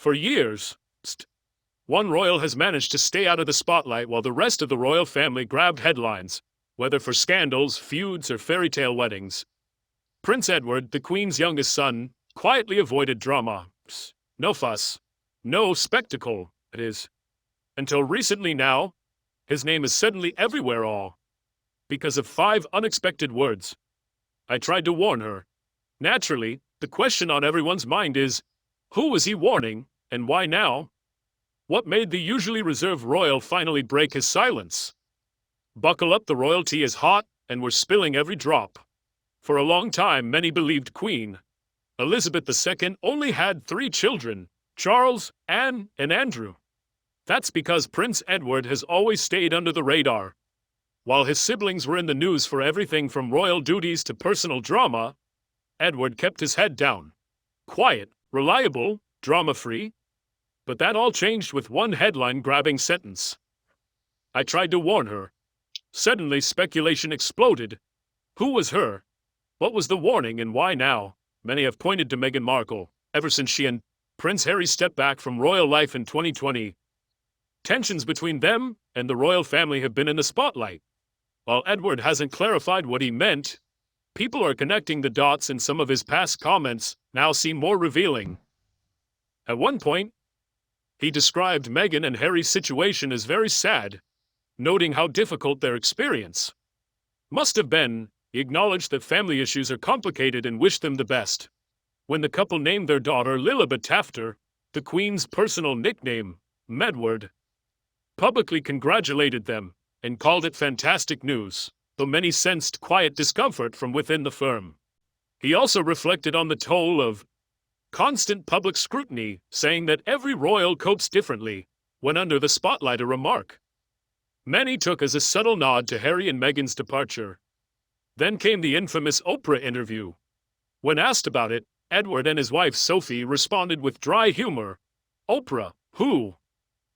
For years, one royal has managed to stay out of the spotlight while the rest of the royal family grabbed headlines, whether for scandals, feuds, or fairy tale weddings. Prince Edward, the Queen's youngest son, quietly avoided drama. No fuss. No spectacle, it is. Until recently now, his name is suddenly everywhere all. Because of 5 unexpected words. I tried to warn her. Naturally, the question on everyone's mind is, who was he warning, and why now? What made the usually reserved royal finally break his silence? Buckle up, the royalty is hot, and we're spilling every drop. For a long time, many believed Queen Elizabeth II only had 3 children, Charles, Anne, and Andrew. That's because Prince Edward has always stayed under the radar. While his siblings were in the news for everything from royal duties to personal drama, Edward kept his head down. Quiet, reliable, drama-free. But that all changed with one headline-grabbing sentence. I tried to warn her. Suddenly, speculation exploded. Who was her? What was the warning, and why now? Many have pointed to Meghan Markle, ever since she and Prince Harry stepped back from royal life in 2020. Tensions between them and the royal family have been in the spotlight. While Edward hasn't clarified what he meant, people are connecting the dots, and some of his past comments now seem more revealing. At one point, he described Meghan and Harry's situation as very sad, noting how difficult their experience must have been. He acknowledged that family issues are complicated and wished them the best. When the couple named their daughter Lilibet after the Queen's personal nickname, Medward, publicly congratulated them and called it fantastic news, though many sensed quiet discomfort from within the firm. He also reflected on the toll of constant public scrutiny, saying that every royal copes differently when under the spotlight, a remark many took as a subtle nod to Harry and Meghan's departure. Then came the infamous Oprah interview. When asked about it, Edward and his wife Sophie responded with dry humor. Oprah, who?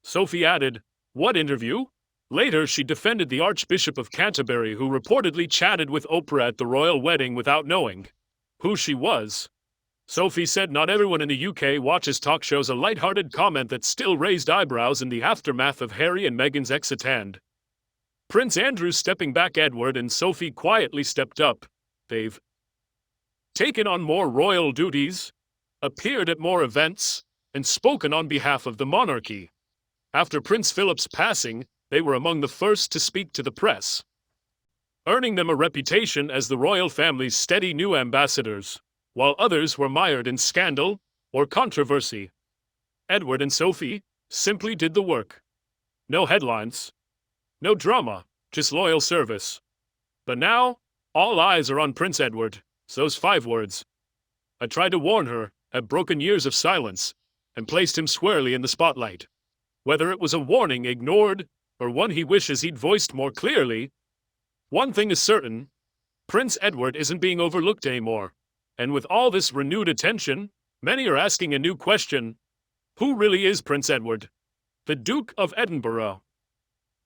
Sophie added, what interview? Later, she defended the Archbishop of Canterbury, who reportedly chatted with Oprah at the royal wedding without knowing who she was. Sophie said not everyone in the UK watches talk shows, a light-hearted comment that still raised eyebrows in the aftermath of Harry and Meghan's exit. Prince Andrew stepping back, Edward and Sophie quietly stepped up. They've taken on more royal duties, appeared at more events, and spoken on behalf of the monarchy. After Prince Philip's passing, they were among the first to speak to the press, earning them a reputation as the royal family's steady new ambassadors, while others were mired in scandal or controversy. Edward and Sophie simply did the work. No headlines, no drama, just loyal service. But now, all eyes are on Prince Edward. Those 5 words. I tried to warn her, have broken years of silence, and placed him squarely in the spotlight. Whether it was a warning ignored, or one he wishes he'd voiced more clearly, one thing is certain, Prince Edward isn't being overlooked anymore. And with all this renewed attention, many are asking a new question. Who really is Prince Edward? The Duke of Edinburgh.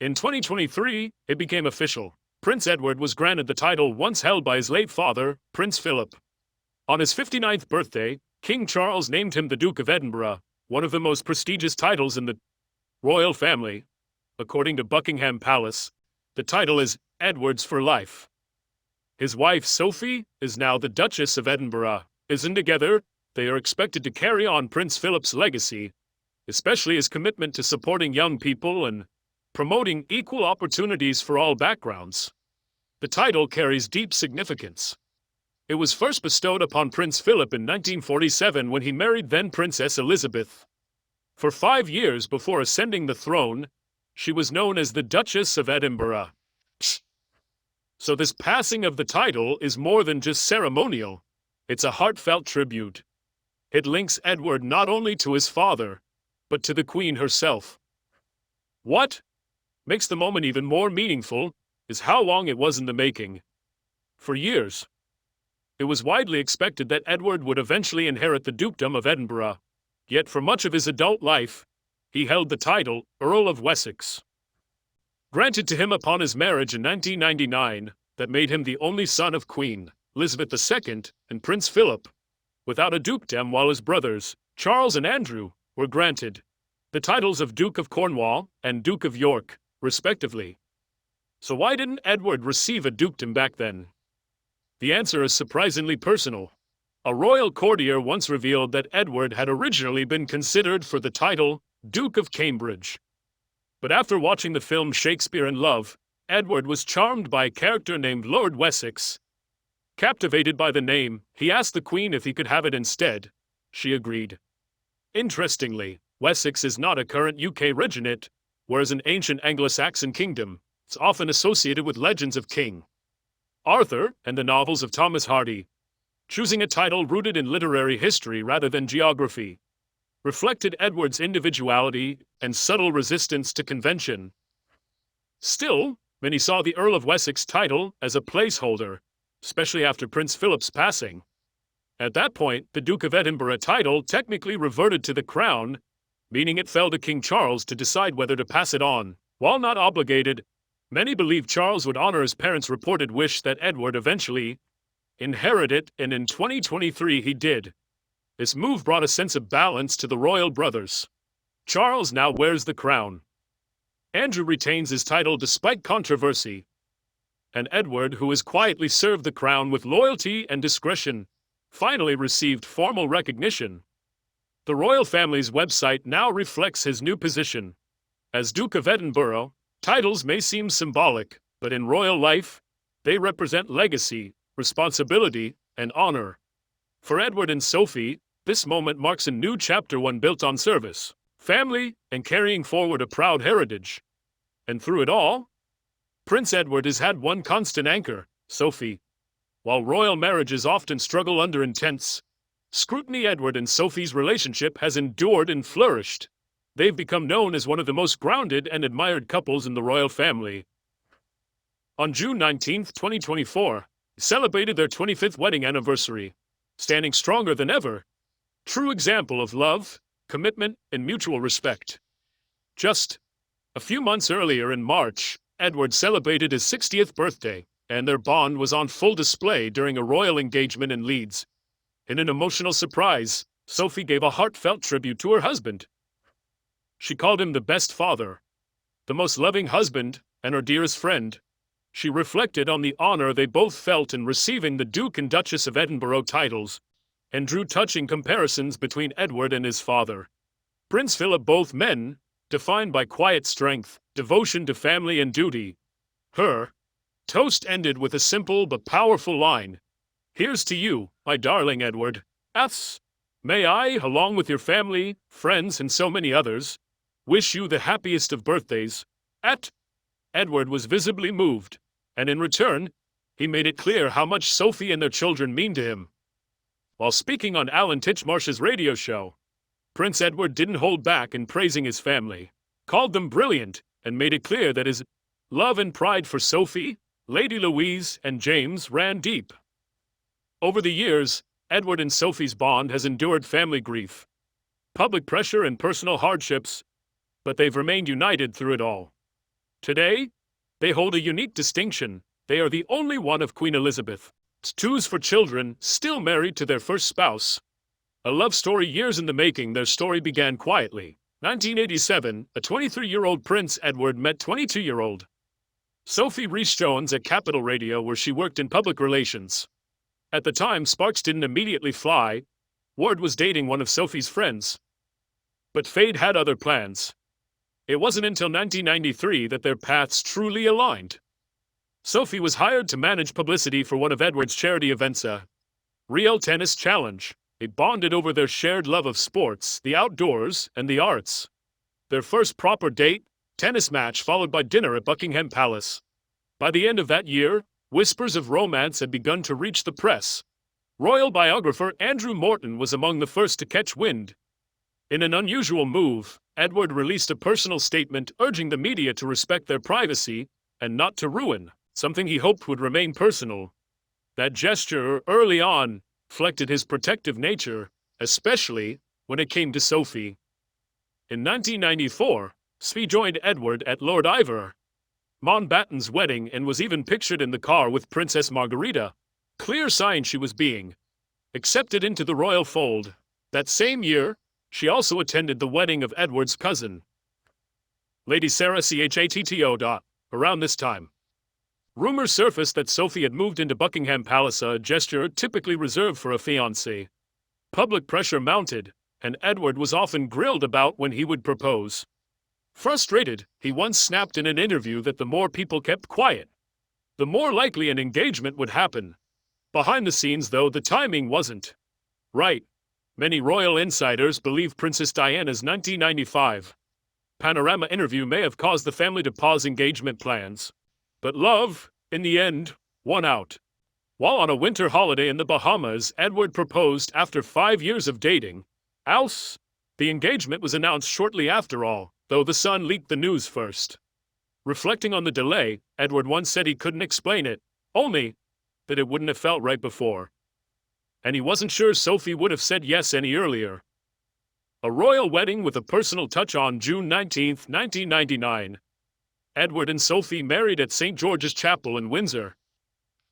In 2023, it became official. Prince Edward was granted the title once held by his late father, Prince Philip. On his 59th birthday, King Charles named him the Duke of Edinburgh, one of the most prestigious titles in the royal family. According to Buckingham Palace, the title is Edward's for life. His wife, Sophie, is now the Duchess of Edinburgh. And together, they are expected to carry on Prince Philip's legacy, especially his commitment to supporting young people and promoting equal opportunities for all backgrounds. The title carries deep significance. It was first bestowed upon Prince Philip in 1947 when he married then Princess Elizabeth. For 5 years before ascending the throne, she was known as the Duchess of Edinburgh. So this passing of the title is more than just ceremonial. It's a heartfelt tribute. It links Edward not only to his father, but to the Queen herself. What makes the moment even more meaningful is how long it was in the making. For years, it was widely expected that Edward would eventually inherit the Dukedom of Edinburgh. Yet for much of his adult life, he held the title Earl of Wessex, granted to him upon his marriage in 1999, that made him the only son of Queen Elizabeth II and Prince Philip, without a dukedom, while his brothers, Charles and Andrew, were granted the titles of Duke of Cornwall and Duke of York, respectively. So why didn't Edward receive a dukedom back then? The answer is surprisingly personal. A royal courtier once revealed that Edward had originally been considered for the title Duke of Cambridge. But after watching the film Shakespeare in Love, Edward was charmed by a character named Lord Wessex. Captivated by the name, he asked the Queen if he could have it instead. She agreed. Interestingly, Wessex is not a current UK regnate, whereas an ancient Anglo-Saxon kingdom, it's often associated with legends of King Arthur and the novels of Thomas Hardy. Choosing a title rooted in literary history rather than geography reflected Edward's individuality and subtle resistance to convention. Still, many saw the Earl of Wessex title as a placeholder, especially after Prince Philip's passing. At that point, the Duke of Edinburgh title technically reverted to the crown, meaning it fell to King Charles to decide whether to pass it on. While not obligated, many believed Charles would honor his parents' reported wish that Edward eventually inherit it, and in 2023 he did. This move brought a sense of balance to the royal brothers. Charles now wears the crown. Andrew retains his title despite controversy. And Edward, who has quietly served the crown with loyalty and discretion, finally received formal recognition. The royal family's website now reflects his new position. As Duke of Edinburgh, titles may seem symbolic, but in royal life, they represent legacy, responsibility, and honor. For Edward and Sophie, this moment marks a new chapter, one built on service, family, and carrying forward a proud heritage. And through it all, Prince Edward has had one constant anchor, Sophie. While royal marriages often struggle under intense scrutiny, Edward and Sophie's relationship has endured and flourished. They've become known as one of the most grounded and admired couples in the royal family. On June 19, 2024, celebrated their 25th wedding anniversary, standing stronger than ever. True example of love, commitment, and mutual respect. Just a few months earlier in March, Edward celebrated his 60th birthday, and their bond was on full display during a royal engagement in Leeds. In an emotional surprise, Sophie gave a heartfelt tribute to her husband. She called him the best father, the most loving husband, and her dearest friend. She reflected on the honor they both felt in receiving the Duke and Duchess of Edinburgh titles, and drew touching comparisons between Edward and his father, Prince Philip, both men defined by quiet strength, devotion to family and duty. Her toast ended with a simple but powerful line. "Here's to you, my darling Edward. May I, along with your family, friends, and so many others, wish you the happiest of birthdays." Edward was visibly moved, and in return, he made it clear how much Sophie and their children mean to him. While speaking on Alan Titchmarsh's radio show, Prince Edward didn't hold back in praising his family, called them brilliant, and made it clear that his love and pride for Sophie, Lady Louise, and James ran deep. Over the years, Edward and Sophie's bond has endured family grief, public pressure, and personal hardships, but they've remained united through it all. Today, they hold a unique distinction. They are the only one of Queen Elizabeth's twos for children, still married to their first spouse. A love story years in the making, their story began quietly. 1987, a 23-year-old Prince Edward met 22-year-old Sophie Rhys-Jones at Capital Radio, where she worked in public relations. At the time, sparks didn't immediately fly. Ward was dating one of Sophie's friends. But fate had other plans. It wasn't until 1993 that their paths truly aligned. Sophie was hired to manage publicity for one of Edward's charity events, a Rio Tennis Challenge. They bonded over their shared love of sports, the outdoors, and the arts. Their first proper date, tennis match followed by dinner at Buckingham Palace. By the end of that year, whispers of romance had begun to reach the press. Royal biographer Andrew Morton was among the first to catch wind. In an unusual move, Edward released a personal statement urging the media to respect their privacy and not to ruin something he hoped would remain personal. That gesture, early on, reflected his protective nature, especially when it came to Sophie. In 1994, Sophie joined Edward at Lord Iver Mountbatten's wedding and was even pictured in the car with Princess Margarita, clear sign she was being accepted into the royal fold. That same year, She also attended the wedding of Edward's cousin, Lady Sarah Chatto. Around this time, rumors surfaced that Sophie had moved into Buckingham Palace, a gesture typically reserved for a fiancé. Public pressure mounted, and Edward was often grilled about when he would propose. Frustrated, he once snapped in an interview that the more people kept quiet, the more likely an engagement would happen. Behind the scenes, though, the timing wasn't right. Many royal insiders believe Princess Diana's 1995 Panorama interview may have caused the family to pause engagement plans. But love, in the end, won out. While on a winter holiday in the Bahamas, Edward proposed after 5 years of dating. The engagement was announced shortly after all, though the Sun leaked the news first. Reflecting on the delay, Edward once said he couldn't explain it, only that it wouldn't have felt right before. And he wasn't sure Sophie would have said yes any earlier. A royal wedding with a personal touch on June 19, 1999. Edward and Sophie married at St. George's Chapel in Windsor.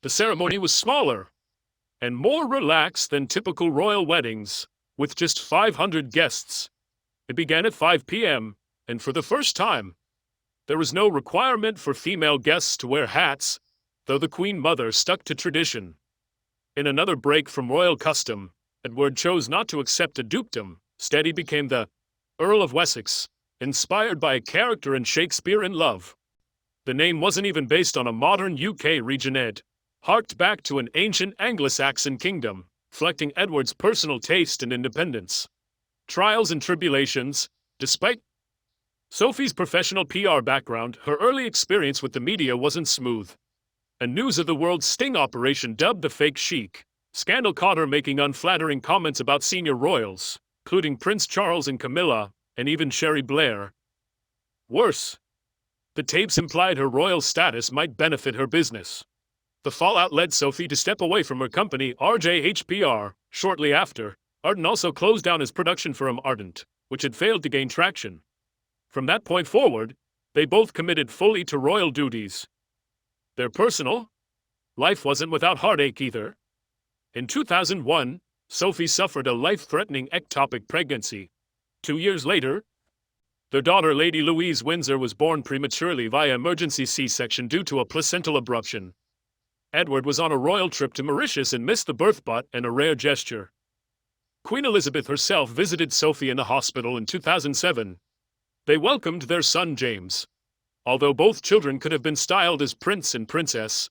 The ceremony was smaller and more relaxed than typical royal weddings, with just 500 guests. It began at 5 p.m., and for the first time, there was no requirement for female guests to wear hats, though the Queen Mother stuck to tradition. In another break from royal custom, Edward chose not to accept a dukedom. Instead, he became the Earl of Wessex, inspired by a character in Shakespeare in Love. The name wasn't even based on a modern UK region. It harked back to an ancient Anglo-Saxon kingdom, reflecting Edward's personal taste and independence. Trials and tribulations. Despite Sophie's professional PR background, her early experience with the media wasn't smooth. A News of the World sting operation dubbed the Fake Chic scandal caught her making unflattering comments about senior royals, including Prince Charles and Camilla, and even Cherie Blair. Worse, the tapes implied her royal status might benefit her business. The fallout led Sophie to step away from her company, RJHPR. Shortly after, Ardent also closed down his production firm Ardent, which had failed to gain traction. From that point forward, they both committed fully to royal duties. Their personal life wasn't without heartache either. In 2001, Sophie suffered a life-threatening ectopic pregnancy. 2 years later, their daughter Lady Louise Windsor was born prematurely via emergency C-section due to a placental abruption. Edward was on a royal trip to Mauritius and missed the birth, but in a rare gesture, Queen Elizabeth herself visited Sophie in the hospital in 2007. They welcomed their son James. Although both children could have been styled as Prince and Princess,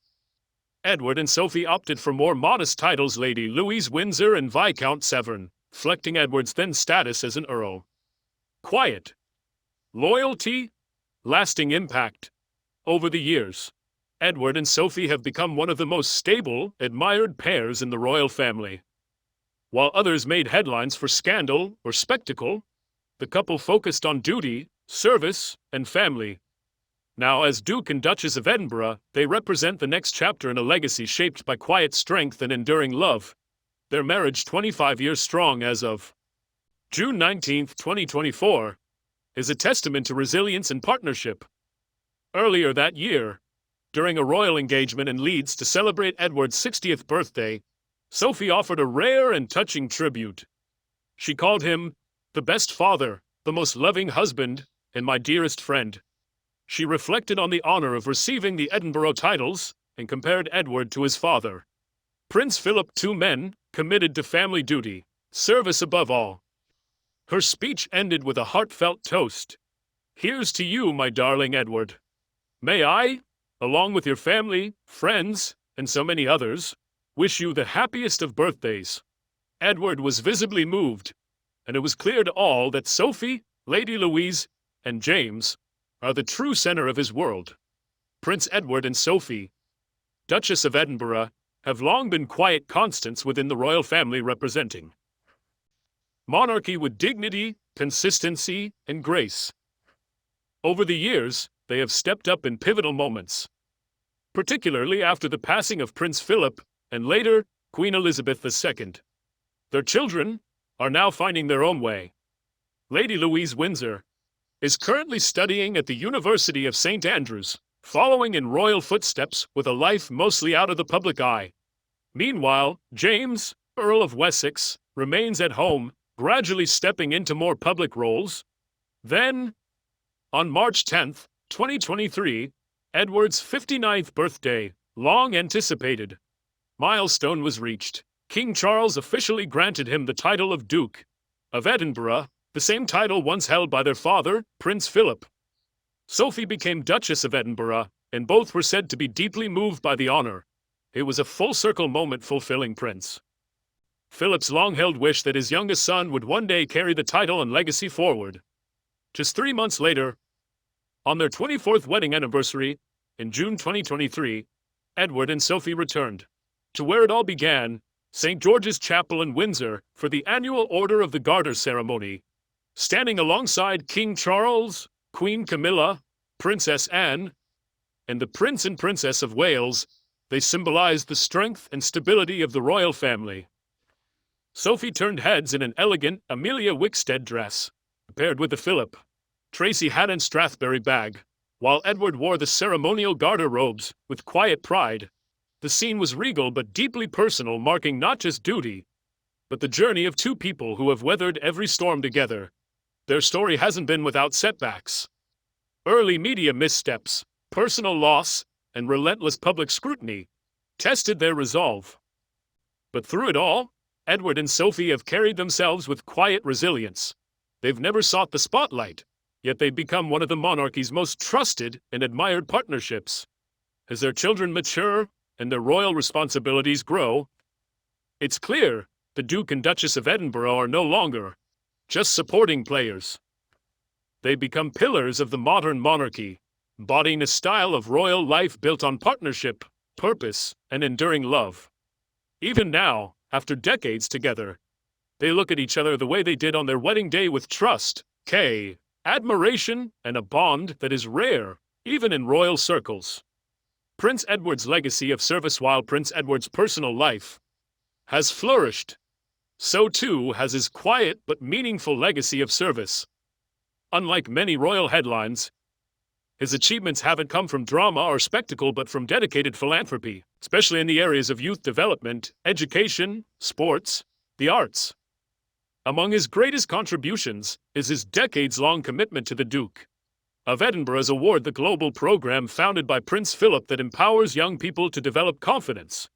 Edward and Sophie opted for more modest titles, Lady Louise Windsor and Viscount Severn, reflecting Edward's then status as an earl. Quiet loyalty, lasting impact. Over the years, Edward and Sophie have become one of the most stable, admired pairs in the royal family. While others made headlines for scandal or spectacle, the couple focused on duty, service, and family. Now, as Duke and Duchess of Edinburgh, they represent the next chapter in a legacy shaped by quiet strength and enduring love. Their marriage, 25 years strong as of June 19, 2024, is a testament to resilience and partnership. Earlier that year, during a royal engagement in Leeds to celebrate Edward's 60th birthday, Sophie offered a rare and touching tribute. She called him the best father, the most loving husband, and my dearest friend. She reflected on the honor of receiving the Edinburgh titles and compared Edward to his father, Prince Philip, 2 men committed to family duty, service above all. Her speech ended with a heartfelt toast. Here's to you, my darling Edward. May I, along with your family, friends, and so many others, wish you the happiest of birthdays. Edward was visibly moved, and it was clear to all that Sophie, Lady Louise, and James are the true center of his world. Prince Edward and Sophie, Duchess of Edinburgh, have long been quiet constants within the royal family, representing monarchy with dignity, consistency, and grace. Over the years, they have stepped up in pivotal moments, particularly after the passing of Prince Philip and later Queen Elizabeth II. Their children are now finding their own way. Lady Louise Windsor is currently studying at the University of St. Andrews, following in royal footsteps with a life mostly out of the public eye. Meanwhile, James, Earl of Wessex, remains at home, gradually stepping into more public roles. Then, on March 10, 2023, Edward's 59th birthday, long anticipated milestone was reached. King Charles officially granted him the title of Duke of Edinburgh, the same title once held by their father, Prince Philip. Sophie became Duchess of Edinburgh, and both were said to be deeply moved by the honor. It was a full-circle moment fulfilling Prince Philip's long-held wish that his youngest son would one day carry the title and legacy forward. Just 3 months later, on their 24th wedding anniversary, in June 2023, Edward and Sophie returned to where it all began, St. George's Chapel in Windsor, for the annual Order of the Garter ceremony. Standing alongside King Charles, Queen Camilla, Princess Anne, and the Prince and Princess of Wales, they symbolized the strength and stability of the royal family. Sophie turned heads in an elegant Amelia Wickstead dress, paired with the Philip Tracy Haddon Strathberry bag, while Edward wore the ceremonial garter robes with quiet pride. The scene was regal but deeply personal, marking not just duty, but the journey of two people who have weathered every storm together. Their story hasn't been without setbacks. Early media missteps, personal loss, and relentless public scrutiny tested their resolve. But through it all, Edward and Sophie have carried themselves with quiet resilience. They've never sought the spotlight, yet they've become one of the monarchy's most trusted and admired partnerships. As their children mature and their royal responsibilities grow, it's clear the Duke and Duchess of Edinburgh are no longer just supporting players. They become pillars of the modern monarchy, embodying a style of royal life built on partnership, purpose, and enduring love. Even now, after decades together, they look at each other the way they did on their wedding day with trust, admiration, and a bond that is rare, even in royal circles. Prince Edward's legacy of service, while Prince Edward's personal life has flourished, so too has his quiet but meaningful legacy of service. Unlike many royal headlines, his achievements haven't come from drama or spectacle but from dedicated philanthropy, especially in the areas of youth development, education, sports, the arts. Among his greatest contributions is his decades-long commitment to the Duke of Edinburgh's Award, the global program founded by Prince Philip that empowers young people to develop confidence,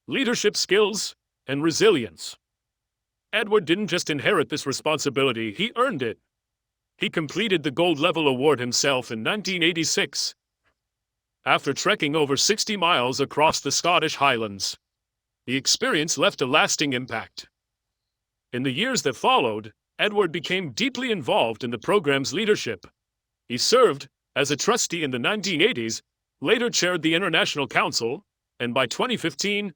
leadership skills, and resilience. Edward didn't just inherit this responsibility, he earned it. He completed the Gold Level Award himself in 1986, after trekking over 60 miles across the Scottish Highlands. The experience left a lasting impact. In the years that followed, Edward became deeply involved in the program's leadership. He served as a trustee in the 1980s, later chaired the International Council, and by 2015,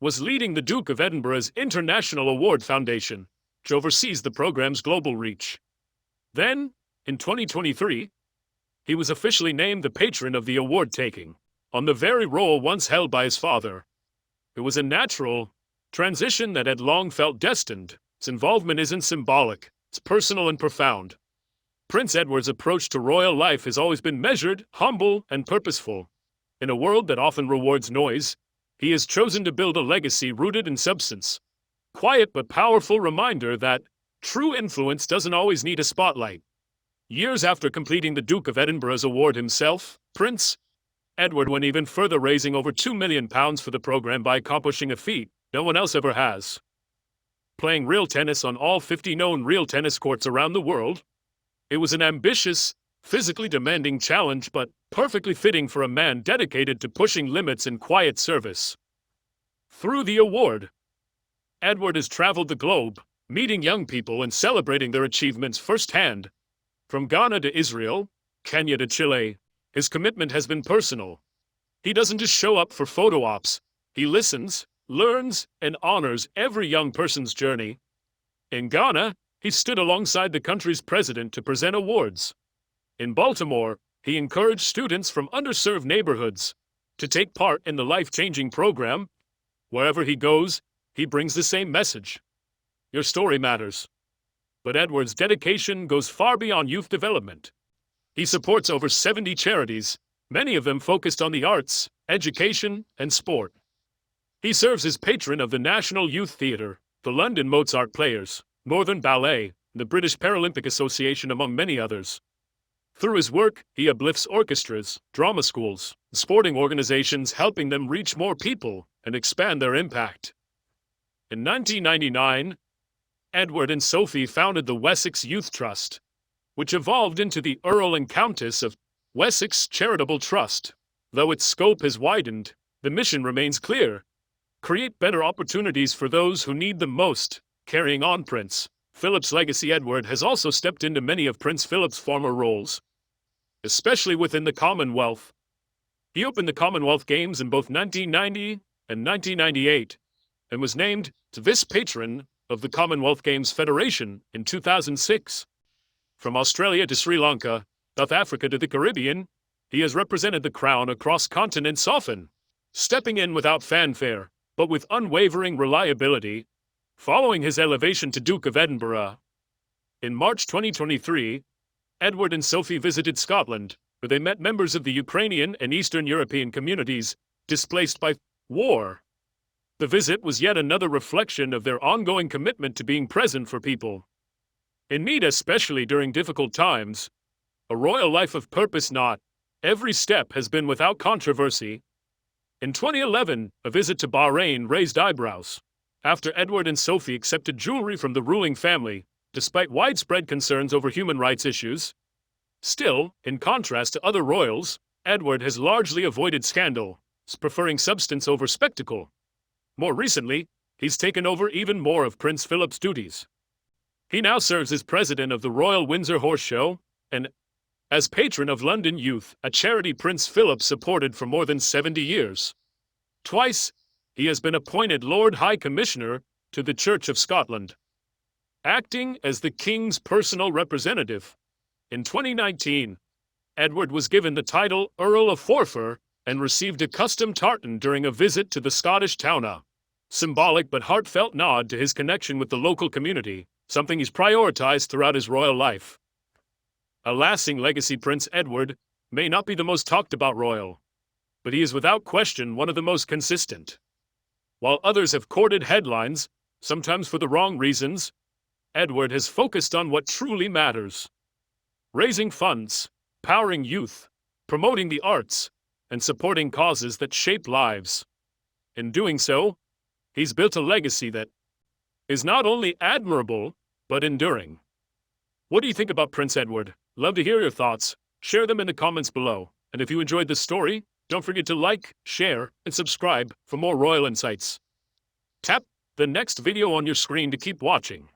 was leading the Duke of Edinburgh's International Award Foundation, which oversees the program's global reach. Then, in 2023, he was officially named the patron of the award-taking, on the very role once held by his father. It was a natural transition that had long felt destined. Its involvement isn't symbolic, it's personal and profound. Prince Edward's approach to royal life has always been measured, humble, and purposeful. In a world that often rewards noise, he has chosen to build a legacy rooted in substance. Quiet but powerful reminder that true influence doesn't always need a spotlight. Years after completing the Duke of Edinburgh's award himself, Prince Edward went even further, raising over £2 million for the program by accomplishing a feat no one else ever has. Playing real tennis on all 50 known real tennis courts around the world. It was an ambitious, physically demanding challenge, but perfectly fitting for a man dedicated to pushing limits in quiet service. Through the award, Edward has traveled the globe, meeting young people and celebrating their achievements firsthand. From Ghana to Israel, Kenya to Chile, his commitment has been personal. He doesn't just show up for photo ops, he listens, learns, and honors every young person's journey. In Ghana, he stood alongside the country's president to present awards. In Baltimore, he encouraged students from underserved neighborhoods to take part in the life-changing program. Wherever he goes, he brings the same message. Your story matters. But Edward's dedication goes far beyond youth development. He supports over 70 charities, many of them focused on the arts, education, and sport. He serves as patron of the National Youth Theatre, the London Mozart Players, Northern Ballet, the British Paralympic Association, among many others. Through his work, he uplifts orchestras, drama schools, sporting organizations, helping them reach more people and expand their impact. In 1999, Edward and Sophie founded the Wessex Youth Trust, which evolved into the Earl and Countess of Wessex Charitable Trust. Though its scope has widened, the mission remains clear: create better opportunities for those who need them most. Carrying on Prince Philip's legacy, Edward has also stepped into many of Prince Philip's former roles, especially within the Commonwealth. He opened the Commonwealth Games in both 1990 and 1998, and was named Vice Patron of the Commonwealth Games Federation in 2006. From Australia to Sri Lanka, South Africa to the Caribbean, he has represented the Crown across continents, often stepping in without fanfare, but with unwavering reliability. Following his elevation to Duke of Edinburgh, in March 2023, Edward and Sophie visited Scotland, where they met members of the Ukrainian and Eastern European communities displaced by war. The visit was yet another reflection of their ongoing commitment to being present for people in need, especially during difficult times. A royal life of purpose. Not every step has been without controversy. In 2011, a visit to Bahrain raised eyebrows after Edward and Sophie accepted jewelry from the ruling family, despite widespread concerns over human rights issues. Still, in contrast to other royals, Edward has largely avoided scandal, preferring substance over spectacle. More recently, he's taken over even more of Prince Philip's duties. He now serves as president of the Royal Windsor Horse Show, and as patron of London Youth, a charity Prince Philip supported for more than 70 years. Twice, he has been appointed Lord High Commissioner to the Church of Scotland, acting as the King's personal representative. In 2019, Edward was given the title Earl of Forfar and received a custom tartan during a visit to the Scottish town, a symbolic but heartfelt nod to his connection with the local community, something he's prioritized throughout his royal life. A lasting legacy. Prince Edward may not be the most talked about royal, but he is without question one of the most consistent. While others have courted headlines, sometimes for the wrong reasons, Edward has focused on what truly matters: raising funds, powering youth, promoting the arts, and supporting causes that shape lives. In doing so, he's built a legacy that is not only admirable, but enduring. What do you think about Prince Edward? Love to hear your thoughts. Share them in the comments below. And if you enjoyed this story, don't forget to like, share, and subscribe for more royal insights. Tap the next video on your screen to keep watching.